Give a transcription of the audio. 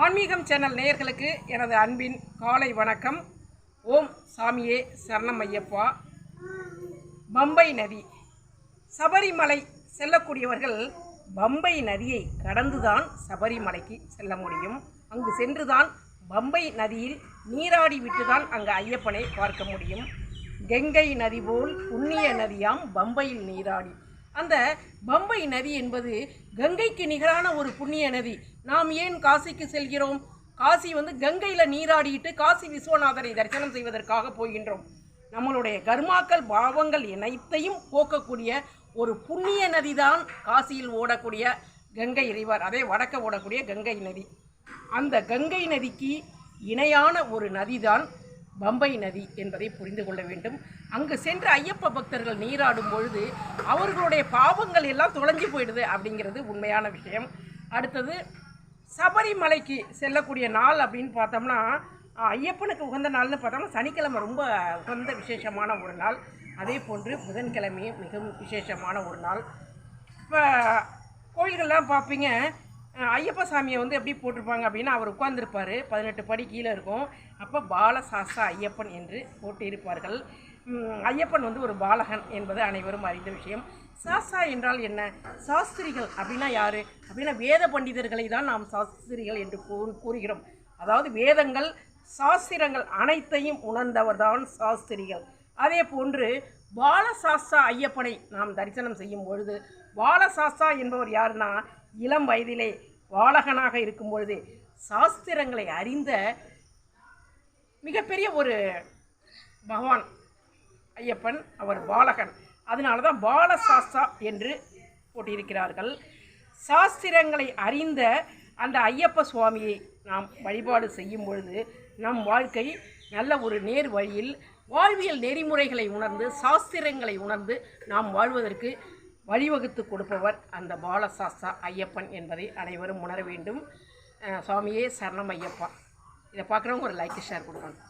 ஆன்மீகம் சேனல் நேயர்களுக்கு எனது அன்பின் காலை வணக்கம். ஓம் சாமியே சரணம் ஐயப்பா. பம்பை நதி, சபரிமலை செல்லக்கூடியவர்கள் பம்பை நதியை கடந்துதான் சபரிமலைக்கு செல்ல முடியும். அங்கு சென்றுதான் பம்பை நதியில் நீராடி விட்டுதான் அங்கு ஐயப்பனை பார்க்க முடியும். கங்கை நதி போல் புண்ணிய நதியாம் பம்பையில் நீராடி. அந்த பம்பை நதி என்பது கங்கைக்கு நிகரான ஒரு புண்ணிய நதி. நாம் ஏன் காசிக்கு செல்கிறோம்? காசி கங்கையில் நீராடிட்டு காசி விஸ்வநாதரை தரிசனம் செய்வதற்காக போகின்றோம். நம்மளுடைய கர்மாக்கள் பாவங்கள் அனைத்தையும் போக்கக்கூடிய ஒரு புண்ணிய நதி தான் காசியில் ஓடக்கூடிய கங்கை ரிவர், அதே வடக்க ஓடக்கூடிய கங்கை நதி. அந்த கங்கை நதிக்கு இணையான ஒரு நதிதான் பம்பை நதி என்பதை புரிந்து கொள்ள வேண்டும். அங்கு சென்று ஐயப்ப பக்தர்கள் நீராடும் பொழுது அவர்களுடைய பாவங்கள் எல்லாம் தொலைஞ்சு போயிடுது அப்படிங்கிறது உண்மையான விஷயம். அடுத்தது சபரிமலைக்கு செல்லக்கூடிய நாள் அப்படின்னு பார்த்தோம்னா, ஐயப்பனுக்கு உகந்த நாள்னு பார்த்தோம்னா சனிக்கிழமை ரொம்ப உகந்த விசேஷமான ஒரு நாள். அதே போன்று புதன்கிழமையும் மிகவும் விசேஷமான ஒரு நாள். இப்போ கோயில்கள்லாம் பார்ப்பீங்க, ஐயப்ப சாமியை எப்படி போட்டிருப்பாங்க அப்படின்னா, அவர் உட்கார்ந்துருப்பார், 18 படி கீழே இருக்கும். அப்போ பாலசாஸ்தா ஐயப்பன் என்று போட்டிருப்பார்கள். ஐயப்பன் ஒரு பாலகன் என்பது அனைவரும் அறிந்த விஷயம். சாஸ்தா என்றால் என்ன? சாஸ்திரிகள் அப்படின்னா யார் அப்படின்னா, வேத பண்டிதர்களை தான் நாம் சாஸ்திரிகள் என்று கூறுகிறோம். அதாவது வேதங்கள் சாஸ்திரங்கள் அனைத்தையும் உணர்ந்தவர் தான் சாஸ்திரிகள். அதே போன்று பாலசாஸ்தா ஐயப்பனை நாம் தரிசனம் செய்யும் பொழுது, பாலசாஸ்தா என்பவர் யாருன்னா, இளம் வயதிலே பாலகனாக இருக்கும் பொழுது சாஸ்திரங்களை அறிந்த மிகப்பெரிய ஒரு பகவான் ஐயப்பன். அவர் பாலகன், அதனால தான் பாலசாஸ்தா என்று போட்டியிருக்கிறார்கள். சாஸ்திரங்களை அறிந்த அந்த ஐயப்ப சுவாமியை நாம் வழிபாடு செய்யும் பொழுது நம் வாழ்க்கை நல்ல ஒரு நேர் வழியில் வாழ்வியல் நெறிமுறைகளை உணர்ந்து சாஸ்திரங்களை உணர்ந்து நாம் வாழ்வதற்கு வழிவகுத்து கொடுப்பவர் அந்த பாலசாஸ்தா ஐயப்பன் என்பதை அனைவரும் உணர வேண்டும். சுவாமியே சரணம் ஐயப்பா. இதை பார்க்குறவங்க ஒரு லைக் ஷேர் கொடுக்கணும்.